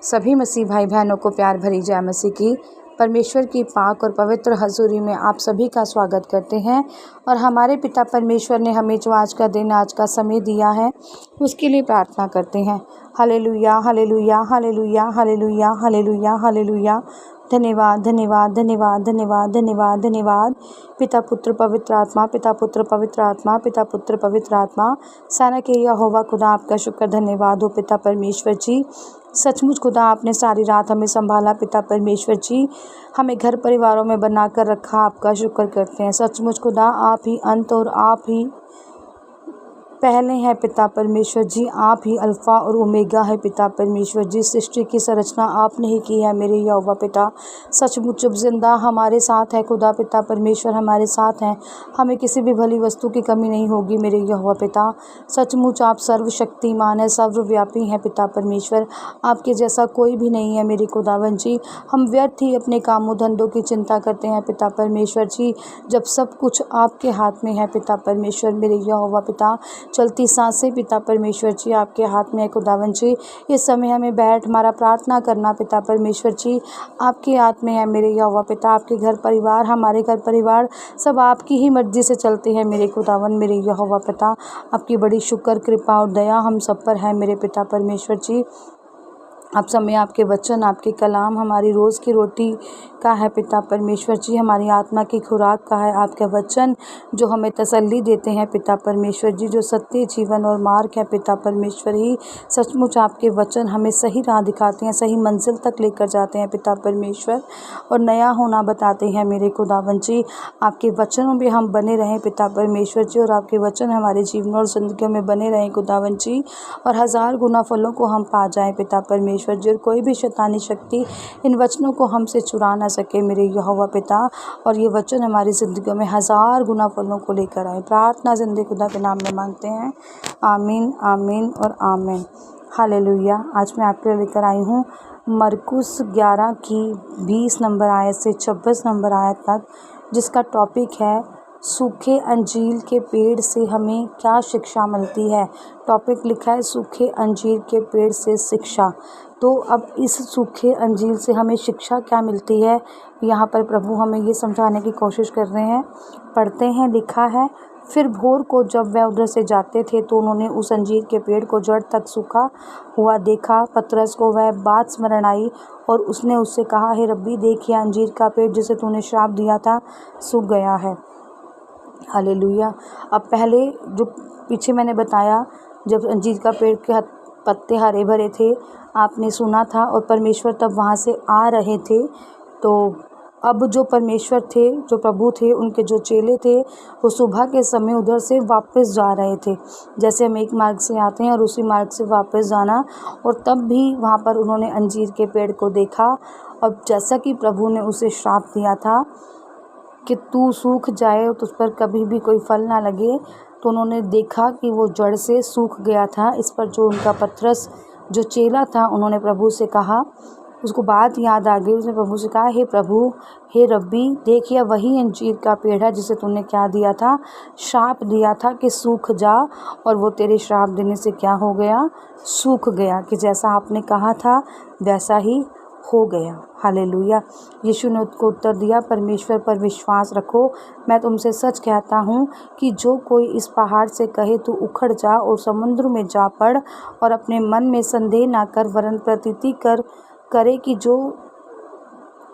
सभी मसीह भाई बहनों को प्यार भरी जय मसीह की। परमेश्वर की पाक और पवित्र हजूरी में आप सभी का स्वागत करते हैं और हमारे पिता परमेश्वर ने हमें जो आज का दिन, आज का समय दिया है, उसके लिए प्रार्थना करते हैं। Hallelujah, hallelujah, hallelujah, hallelujah, hallelujah, hallelujah. धन्यवाद, धन्यवाद, धन्यवाद, धन्यवाद, धन्यवाद, धन्यवाद। पिता पुत्र पवित्र आत्मा, पिता पुत्र पवित्र आत्मा, पिता पुत्र पवित्र आत्मा। सेना के यहोवा खुदा, आपका शुक्र धन्यवाद हो पिता परमेश्वर जी। सचमुच खुदा, आपने सारी रात हमें संभाला पिता परमेश्वर जी, हमें घर परिवारों में बनाकर रखा, आपका शुक्र करते हैं। सचमुच खुदा, आप ही अंत और आप ही पहले हैं पिता परमेश्वर जी, आप ही अल्फ़ा और ओमेगा है पिता परमेश्वर जी। सृष्टि की संरचना आपने ही की है मेरे यहोवा पिता। सचमुच जब जिंदा हमारे साथ है खुदा पिता परमेश्वर, हमारे साथ हैं, हमें किसी भी भली वस्तु की कमी नहीं होगी मेरे यहोवा पिता। सचमुच आप सर्वशक्तिमान है, सर्वव्यापी हैं पिता परमेश्वर, आपके जैसा कोई भी नहीं है मेरे खुदावन जी। हम व्यर्थ ही अपने कामों धंधों की चिंता करते हैं पिता परमेश्वर जी, जब सब कुछ आपके हाथ में है पिता परमेश्वर मेरे यहोवा पिता। चलती सांसें पिता परमेश्वर जी आपके हाथ में है खुदावन जी। इस समय हमें बैठ हमारा प्रार्थना करना पिता परमेश्वर जी आपके हाथ में है मेरे यहोवा पिता। आपके घर परिवार, हमारे घर परिवार सब आपकी ही मर्जी से चलते हैं मेरे खुदावन मेरे यहोवा पिता। आपकी बड़ी शुक्र, कृपा और दया हम सब पर है मेरे पिता परमेश्वर जी। आप समय आपके वचन, आपके कलाम हमारी रोज़ की रोटी का है पिता परमेश्वर जी, हमारी आत्मा की खुराक का है आपके वचन, जो हमें तसल्ली देते हैं पिता परमेश्वर जी, जो सत्य, जीवन और मार्ग है पिता परमेश्वर ही। सचमुच आपके वचन हमें सही राह दिखाते हैं, सही मंजिल तक लेकर जाते हैं पिता परमेश्वर, और नया होना बताते हैं मेरे खुदावन जी। आपके वचनों में हम बने रहें पिता परमेश्वर जी, और आपके वचन हमारे जीवन और ज़िंदगी में बने रहें खुदावन जी, और 1000 गुना फलों को हम पा जाएं पिता परमेश्वर जी। और कोई भी शैतानी शक्ति इन वचनों को हमसे चुरा ना सके मेरे यहोवा पिता, और ये वचन हमारी ज़िंदगी में 1000 गुना फलों को लेकर आए। प्रार्थना जिंदे खुदा के नाम में मांगते हैं, आमीन, आमीन और आमीन। हालेलुया। आज मैं आपके लिए लेकर आई हूँ मरकुस 11 की 20 नंबर आयत से 26 नंबर आयत तक, जिसका टॉपिक है सूखे अंजीर के पेड़ से हमें क्या शिक्षा मिलती है। टॉपिक लिखा है सूखे अंजीर के पेड़ से शिक्षा। तो अब इस सूखे अंजीर से हमें शिक्षा क्या मिलती है, यहाँ पर प्रभु हमें ये समझाने की कोशिश कर रहे हैं। पढ़ते हैं, लिखा है, फिर भोर को जब वह उधर से जाते थे तो उन्होंने उस अंजीर के पेड़ को जड़ तक सूखा हुआ देखा। पतरस को वह बात स्मरण आई और उसने उससे कहा, हे रब्बी, देखिए अंजीर का पेड़ जिसे तूने श्राप दिया था सूख गया है। हालेलुया। अब पहले जो पीछे मैंने बताया, जब अंजीर का पेड़ के पत्ते हरे भरे थे, आपने सुना था, और परमेश्वर तब वहाँ से आ रहे थे। तो अब जो परमेश्वर थे, जो प्रभु थे, उनके जो चेले थे, वो सुबह के समय उधर से वापस जा रहे थे। जैसे हम एक मार्ग से आते हैं और उसी मार्ग से वापस जाना, और तब भी वहाँ पर उन्होंने अंजीर के पेड़ को देखा। और जैसा कि प्रभु ने उसे श्राप दिया था कि तू सूख जाए और तुझ पर कभी भी कोई फल ना लगे, तो उन्होंने देखा कि वो जड़ से सूख गया था। इस पर जो उनका पतरस जो चेला था, उन्होंने प्रभु से कहा, उसको बात याद आ गई, उसने प्रभु से कहा, हे प्रभु, हे रब्बी, देखिए वही अंजीर का पेड़ है जिसे तूने क्या दिया था, श्राप दिया था कि सूख जा, और वो तेरे श्राप देने से क्या हो गया, सूख गया, कि जैसा आपने कहा था वैसा ही हो गया। हालेलुया। यीशु ने उसको उत्तर दिया, परमेश्वर पर विश्वास रखो। मैं तुमसे सच कहता हूँ कि जो कोई इस पहाड़ से कहे तू उखड़ जा और समुद्र में जा पड़, और अपने मन में संदेह ना कर वरन प्रतीति करे कि जो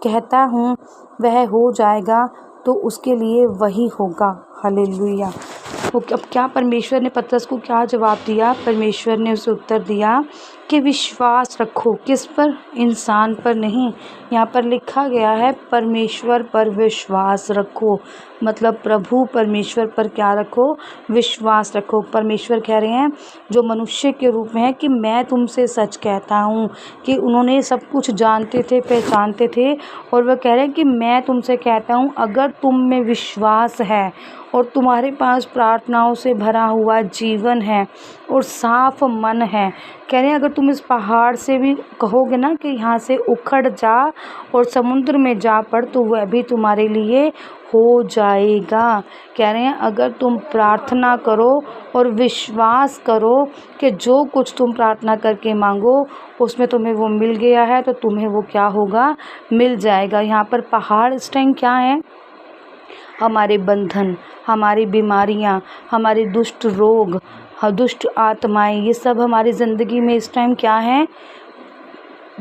कहता हूँ वह हो जाएगा, तो उसके लिए वही होगा। हालेलुया। अब क्या परमेश्वर ने पतरस को क्या जवाब दिया? परमेश्वर ने उसे उत्तर दिया कि विश्वास रखो। किस पर? इंसान पर नहीं। यहाँ पर लिखा गया है परमेश्वर पर विश्वास रखो, मतलब प्रभु परमेश्वर पर क्या रखो? विश्वास रखो। परमेश्वर कह रहे हैं जो मनुष्य के रूप में है कि मैं तुमसे सच कहता हूँ, कि उन्होंने सब कुछ जानते थे, पहचानते थे, और वह कह रहे हैं कि मैं तुमसे कहता हूँ, अगर तुम में विश्वास है और तुम्हारे पास प्रार्थनाओं से भरा हुआ जीवन है और साफ मन है। कह रहे हैं अगर तुम इस पहाड़ से भी कहोगे ना कि यहाँ से उखड़ जा और समुद्र में जा पड़, तो वह भी तुम्हारे लिए हो जाएगा। कह रहे हैं अगर तुम प्रार्थना करो और विश्वास करो कि जो कुछ तुम प्रार्थना करके मांगो उसमें तुम्हें वो मिल गया है, तो तुम्हें वो क्या होगा, मिल जाएगा। यहाँ पर पहाड़ इस टाइम क्या है, हमारे बंधन, हमारी बीमारियाँ, हमारे दुष्ट रोग, दुष्ट आत्माएं, ये सब हमारी ज़िंदगी में इस टाइम क्या है,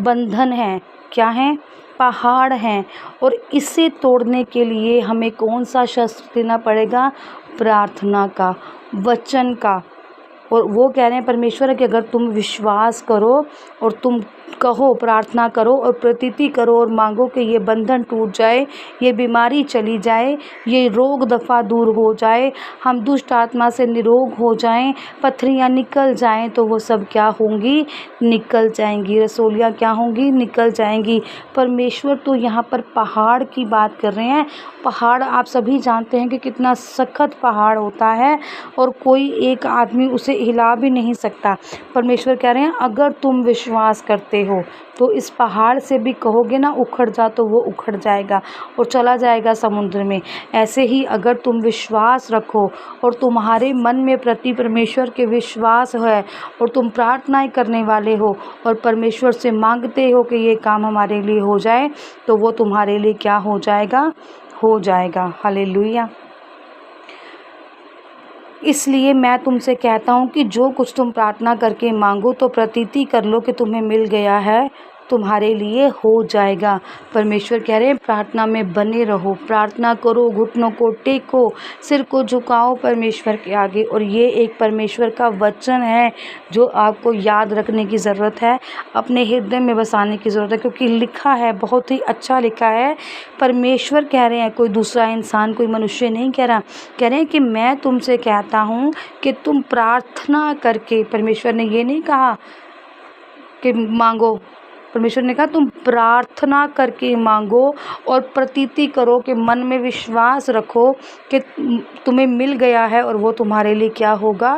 बंधन है, क्या है, पहाड़ हैं। और इसे तोड़ने के लिए हमें कौन सा शस्त्र लेना पड़ेगा, प्रार्थना का, वचन का। और वो कह रहे हैं परमेश्वर कि अगर तुम विश्वास करो और तुम कहो, प्रार्थना करो और प्रतीति करो और मांगो कि ये बंधन टूट जाए, ये बीमारी चली जाए, ये रोग दफ़ा दूर हो जाए, हम दुष्ट आत्मा से निरोग हो जाएं, पथरियाँ निकल जाएं, तो वो सब क्या होंगी, निकल जाएंगी। रसोलियाँ क्या होंगी, निकल जाएंगी। परमेश्वर तो यहाँ पर पहाड़ की बात कर रहे हैं। पहाड़ आप सभी जानते हैं कि कितना सख्त पहाड़ होता है और कोई एक आदमी उसे हिला भी नहीं सकता। परमेश्वर कह रहे हैं अगर तुम विश्वास करते हो तो इस पहाड़ से भी कहोगे ना उखड़ जा, तो वो उखड़ जाएगा और चला जाएगा समुद्र में। ऐसे ही अगर तुम विश्वास रखो और तुम्हारे मन में प्रति परमेश्वर के विश्वास है और तुम प्रार्थनाएं करने वाले हो और परमेश्वर से मांगते हो कि ये काम हमारे लिए हो जाए, तो वो तुम्हारे लिए क्या हो जाएगा, हो जाएगा। हालेलुया। इसलिए मैं तुमसे कहता हूँ कि जो कुछ तुम प्रार्थना करके मांगो तो प्रतीति कर लो कि तुम्हें मिल गया है, तुम्हारे लिए हो जाएगा। परमेश्वर कह रहे हैं प्रार्थना में बने रहो, प्रार्थना करो, घुटनों को टेको, सिर को झुकाओ परमेश्वर के आगे। और ये एक परमेश्वर का वचन है जो आपको याद रखने की ज़रूरत है, अपने हृदय में बसाने की ज़रूरत है, क्योंकि लिखा है, बहुत ही अच्छा लिखा है। परमेश्वर कह रहे हैं, कोई दूसरा इंसान, कोई मनुष्य नहीं कह रहा। कह रहे हैं कि मैं तुमसे कहता हूँ कि तुम प्रार्थना करके, परमेश्वर ने ये नहीं कहा कि मांगो, परमेश्वर ने कहा तुम प्रार्थना करके मांगो और प्रतीति करो कि मन में विश्वास रखो कि तुम्हें मिल गया है और वो तुम्हारे लिए क्या होगा,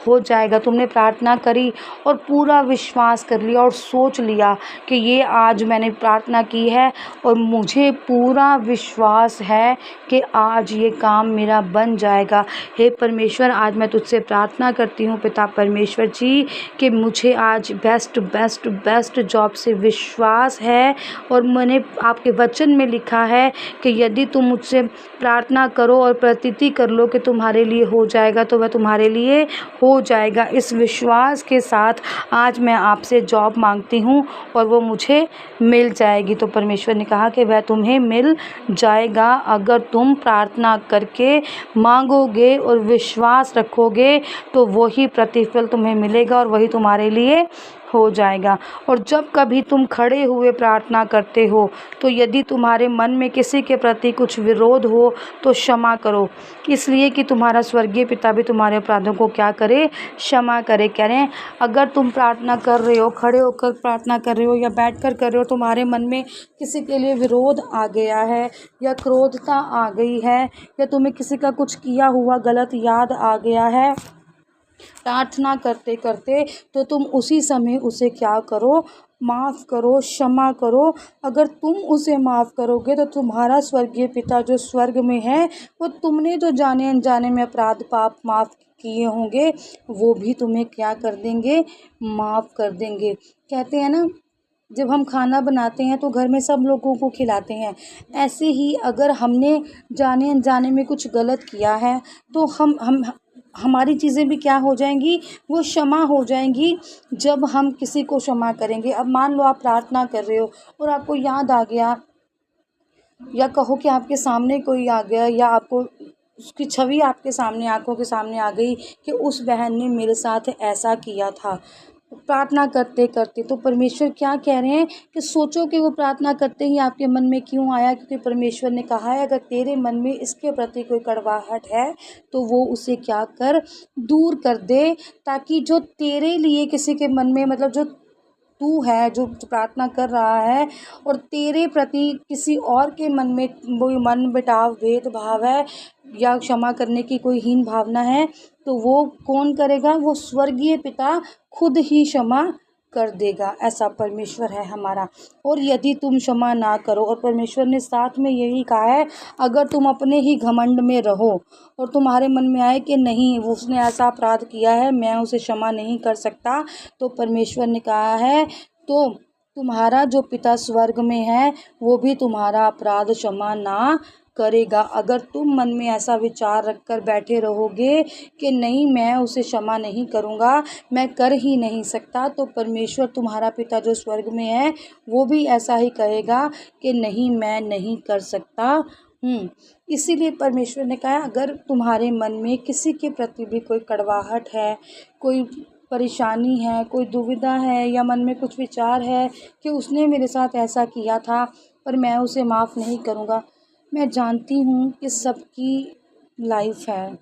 हो जाएगा। तुमने प्रार्थना करी और पूरा विश्वास कर लिया और सोच लिया कि ये आज मैंने प्रार्थना की है और मुझे पूरा विश्वास है कि आज ये काम मेरा बन जाएगा। हे परमेश्वर, आज मैं तुझसे प्रार्थना करती हूँ पिता परमेश्वर जी कि मुझे आज बेस्ट जॉब से विश्वास है। और मैंने आपके वचन में लिखा है कि यदि तुम मुझसे प्रार्थना करो और प्रतीति कर लो कि तुम्हारे लिए हो जाएगा, तो वह तुम्हारे लिए हो जाएगा। इस विश्वास के साथ आज मैं आपसे जॉब मांगती हूँ और वो मुझे मिल जाएगी। तो परमेश्वर ने कहा कि वह तुम्हें मिल जाएगा अगर तुम प्रार्थना करके मांगोगे और विश्वास रखोगे, तो वही प्रतिफल तुम्हें मिलेगा और वही तुम्हारे लिए हो जाएगा। और जब कभी तुम खड़े हुए प्रार्थना करते हो तो यदि तुम्हारे मन में किसी के प्रति कुछ विरोध हो तो क्षमा करो, इसलिए कि तुम्हारा स्वर्गीय पिता भी तुम्हारे अपराधों को क्या करे, क्षमा करे। कह रहे हैं अगर तुम प्रार्थना कर रहे हो, खड़े होकर प्रार्थना कर रहे हो या बैठकर कर रहे हो, तुम्हारे मन में किसी के लिए विरोध आ गया है या क्रोधता आ गई है या तुम्हें किसी का कुछ किया हुआ गलत याद आ गया है प्रार्थना करते करते, तो तुम उसी समय उसे क्या करो, माफ़ करो, क्षमा करो। अगर तुम उसे माफ़ करोगे तो तुम्हारा स्वर्गीय पिता जो स्वर्ग में है, वो तुमने जो जाने अनजाने में अपराध पाप माफ़ किए होंगे वो भी तुम्हें क्या कर देंगे, माफ़ कर देंगे। कहते हैं ना, जब हम खाना बनाते हैं तो घर में सब लोगों को खिलाते हैं। ऐसे ही अगर हमने जाने अनजाने में कुछ गलत किया है तो हम हमारी चीज़ें भी क्या हो जाएंगी, वो क्षमा हो जाएंगी जब हम किसी को क्षमा करेंगे। अब मान लो आप प्रार्थना कर रहे हो और आपको याद आ गया, या कहो कि आपके सामने कोई आ गया या आपको उसकी छवि आपके सामने, आंखों के सामने आ गई कि उस बहन ने मेरे साथ ऐसा किया था। प्रार्थना करते करते तो परमेश्वर क्या कह रहे हैं कि सोचो कि वो प्रार्थना करते ही आपके मन में क्यों आया, क्योंकि परमेश्वर ने कहा है अगर तेरे मन में इसके प्रति कोई कड़वाहट है तो वो उसे क्या कर, दूर कर दे, ताकि जो तेरे लिए किसी के मन में, मतलब जो तू है जो प्रार्थना कर रहा है और तेरे प्रति किसी और के मन में वो मन बिटाव भेदभाव है, या क्षमा करने की कोई हीन भावना है तो वो कौन करेगा? वो स्वर्गीय पिता खुद ही क्षमा कर देगा। ऐसा परमेश्वर है हमारा। और यदि तुम क्षमा ना करो, और परमेश्वर ने साथ में यही कहा है, अगर तुम अपने ही घमंड में रहो और तुम्हारे मन में आए कि नहीं वो उसने ऐसा अपराध किया है, मैं उसे क्षमा नहीं कर सकता, तो परमेश्वर ने कहा है तो तुम्हारा जो पिता स्वर्ग में है वो भी तुम्हारा अपराध क्षमा ना करेगा। अगर तुम मन में ऐसा विचार रखकर बैठे रहोगे कि नहीं मैं उसे क्षमा नहीं करूँगा, मैं कर ही नहीं सकता, तो परमेश्वर तुम्हारा पिता जो स्वर्ग में है वो भी ऐसा ही कहेगा कि नहीं मैं नहीं कर सकता इसीलिए परमेश्वर ने कहा अगर तुम्हारे मन में किसी के प्रति भी कोई कड़वाहट है, कोई परेशानी है, कोई दुविधा है, या मन में कुछ विचार है कि उसने मेरे साथ ऐसा किया था पर मैं उसे माफ़ नहीं करूँगा। मैं जानती हूँ कि सबकी लाइफ है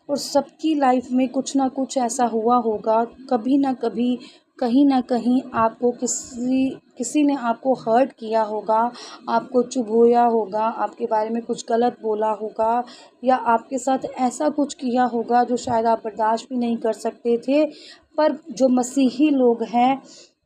और सबकी लाइफ में कुछ ना कुछ ऐसा हुआ होगा, कभी ना कभी कहीं ना कहीं आपको किसी किसी ने आपको हर्ट किया होगा, आपको चुभोया होगा, आपके बारे में कुछ गलत बोला होगा, या आपके साथ ऐसा कुछ किया होगा जो शायद आप बर्दाश्त भी नहीं कर सकते थे। पर जो मसीही लोग हैं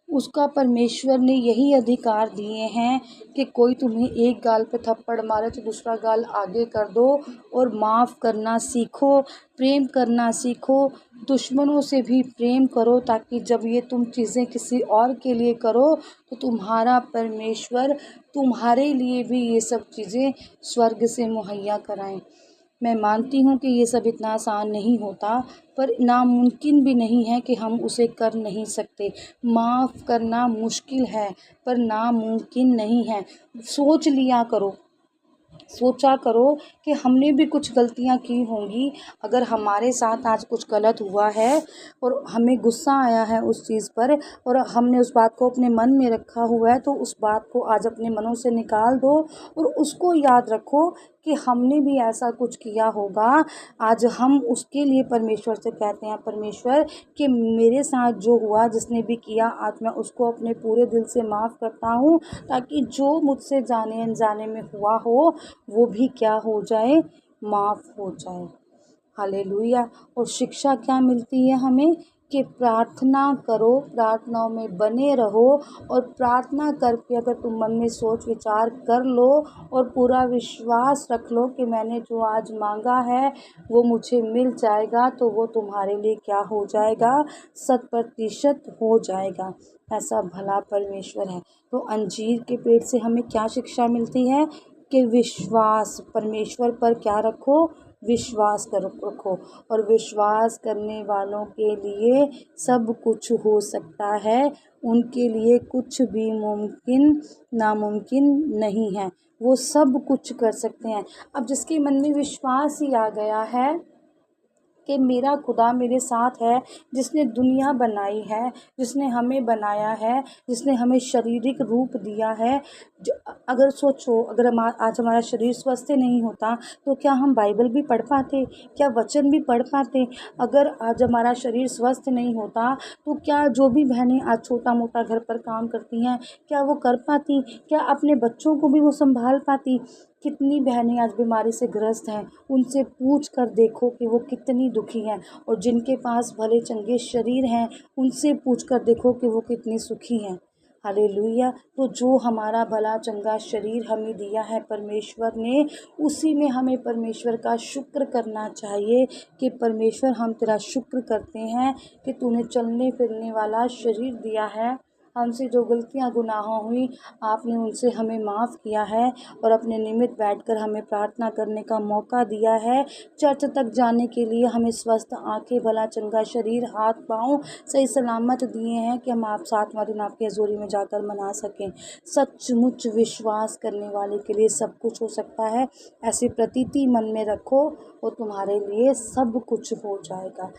उसका परमेश्वर ने यही अधिकार दिए हैं कि कोई तुम्हें एक गाल पे थप्पड़ मारे तो दूसरा गाल आगे कर दो, और माफ़ करना सीखो, प्रेम करना सीखो, दुश्मनों से भी प्रेम करो, ताकि जब ये तुम चीज़ें किसी और के लिए करो तो तुम्हारा परमेश्वर तुम्हारे लिए भी ये सब चीज़ें स्वर्ग से मुहैया कराएं। मैं मानती हूँ कि ये सब इतना आसान नहीं होता, पर नामुमकिन भी नहीं है कि हम उसे कर नहीं सकते। माफ़ करना मुश्किल है पर नामुमकिन नहीं है। सोच लिया करो, सोचा करो कि हमने भी कुछ गलतियां की होंगी। अगर हमारे साथ आज कुछ गलत हुआ है और हमें गुस्सा आया है उस चीज़ पर, और हमने उस बात को अपने मन में रखा हुआ है, तो उस बात को आज अपने मनों से निकाल दो और उसको याद रखो कि हमने भी ऐसा कुछ किया होगा। आज हम उसके लिए परमेश्वर से कहते हैं, परमेश्वर कि मेरे साथ जो हुआ, जिसने भी किया, आज मैं उसको अपने पूरे दिल से माफ़ करता हूँ, ताकि जो मुझसे जाने अनजाने में हुआ हो वो भी क्या हो जाए, माफ़ हो जाए। हालेलुया। और शिक्षा क्या मिलती है हमें कि प्रार्थना करो, प्रार्थनाओं में बने रहो, और प्रार्थना करके अगर तुम मन में सोच विचार कर लो और पूरा विश्वास रख लो कि मैंने जो आज मांगा है वो मुझे मिल जाएगा, तो वो तुम्हारे लिए क्या हो जाएगा, 100% हो जाएगा। ऐसा भला परमेश्वर है। तो अंजीर के पेड़ से हमें क्या शिक्षा मिलती है कि विश्वास, परमेश्वर पर क्या रखो, विश्वास कर रखो, और विश्वास करने वालों के लिए सब कुछ हो सकता है। उनके लिए कुछ भी मुमकिन नामुमकिन नहीं है, वो सब कुछ कर सकते हैं। अब जिसके मन में विश्वास ही आ गया है कि मेरा खुदा मेरे साथ है, जिसने दुनिया बनाई है, जिसने हमें बनाया है, जिसने हमें शारीरिक रूप दिया है। अगर सोचो, अगर आज हमारा शरीर स्वस्थ नहीं होता तो क्या हम बाइबल भी पढ़ पाते, क्या वचन भी पढ़ पाते? अगर आज हमारा शरीर स्वस्थ नहीं होता तो क्या जो भी बहनें आज छोटा मोटा घर पर काम करती हैं, क्या वो कर पाती? क्या अपने बच्चों को भी वो संभाल पाती? कितनी बहनें आज बीमारी से ग्रस्त हैं, उनसे पूछ कर देखो कि वो कितनी दुखी हैं, और जिनके पास भले चंगे शरीर हैं उनसे पूछ कर देखो कि वो कितनी सुखी हैं। हालेलुया। तो जो हमारा भला चंगा शरीर हमें दिया है परमेश्वर ने, उसी में हमें परमेश्वर का शुक्र करना चाहिए कि परमेश्वर हम तेरा शुक्र करते हैं कि तूने चलने फिरने वाला शरीर दिया है। हमसे जो गलतियां गुनाहों हुई आपने उनसे हमें माफ़ किया है, और अपने निमित्त बैठकर हमें प्रार्थना करने का मौका दिया है। चर्च तक जाने के लिए हमें स्वस्थ आंखें, भला चंगा शरीर, हाथ पाँव सही सलामत दिए हैं कि हम आप 7वां दिन आपकी हजूरी में जाकर मना सकें। सचमुच विश्वास करने वाले के लिए सब कुछ हो सकता है। ऐसी प्रतीति मन में रखो और तुम्हारे लिए सब कुछ हो जाएगा।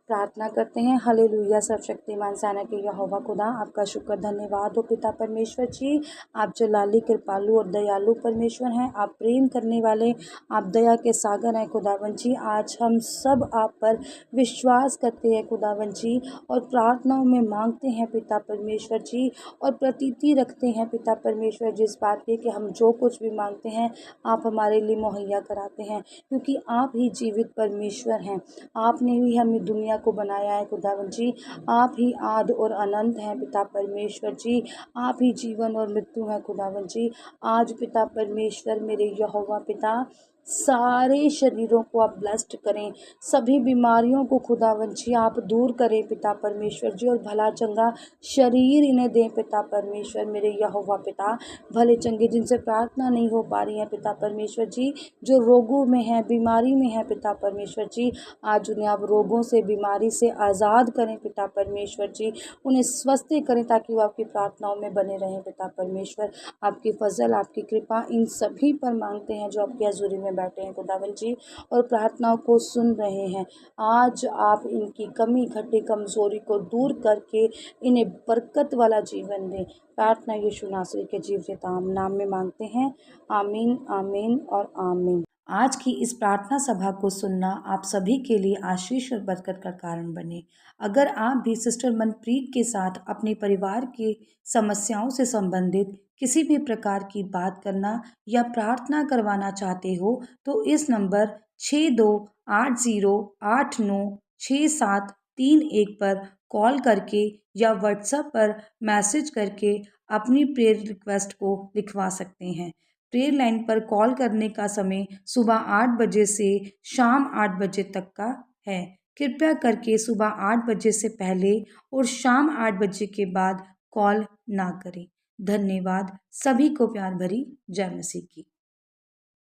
प्रार्थना करते हैं। हालेलुया। सर्वशक्तिमान सेना के यहोवा खुदा, आपका शुक्र धन्यवाद हो पिता परमेश्वर जी। आप जलाली, कृपालु और दयालु परमेश्वर हैं। आप प्रेम करने वाले, आप दया के सागर हैं खुदावन जी। आज हम सब आप पर विश्वास करते हैं खुदावन जी, और प्रार्थनाओं में मांगते हैं पिता परमेश्वर जी, और प्रतीति रखते हैं पिता परमेश्वर जी इस बात की कि हम जो कुछ भी मांगते हैं आप हमारे लिए मुहैया कराते हैं, क्योंकि आप ही जीवित परमेश्वर हैं। आपने ही हमें दुनिया को बनाया है खुदावन जी। आप ही आदि और अनंत हैं पिता परमेश्वर जी। आप ही जीवन और मृत्यु हैं खुदावन जी। आज पिता परमेश्वर मेरे यहोवा पिता, सारे शरीरों को आप ब्लेस्ड करें, सभी बीमारियों को खुदावन जी आप दूर करें पिता परमेश्वर जी, और भला चंगा शरीर इन्हें दें पिता परमेश्वर मेरे यहोवा पिता। भले चंगे जिनसे प्रार्थना नहीं हो पा रही है पिता परमेश्वर जी, जो रोगों में है, बीमारी में है पिता परमेश्वर जी, आज उन्हें आप रोगों से, बीमारी से आज़ाद करें पिता परमेश्वर जी। उन्हें स्वस्थ करें ताकि वो आपकी प्रार्थनाओं में बने रहें पिता परमेश्वर। आपकी फजल, आपकी कृपा इन सभी पर मांगते हैं जो आपकी हजूरी में बैठे हैं खुदावन जी, और प्रार्थनाओं को सुन रहे हैं। आज आप इनकी कमी, घटी, कमज़ोरी को दूर करके इन्हें बरकत वाला जीवन दें। प्रार्थना यीशु नासरी के जीवित नाम में मांगते हैं। आमीन, आमीन और आमीन। आज की इस प्रार्थना सभा को सुनना आप सभी के लिए आशीष और बरकत का कारण बने। अगर आप भी सिस्टर मनप्रीत के साथ अपने परिवार की समस्याओं से संबंधित किसी भी प्रकार की बात करना या प्रार्थना करवाना चाहते हो, तो इस नंबर 6280896731 पर कॉल करके या व्हाट्सएप पर मैसेज करके अपनी प्रेयर रिक्वेस्ट को लिखवा सकते हैं। प्रेयर लाइन पर कॉल करने का समय सुबह 8 बजे से शाम 8 बजे तक का है। कृपया करके सुबह 8 बजे से पहले और शाम 8 बजे के बाद कॉल ना करें। धन्यवाद। सभी को प्यार भरी जय मसीह की।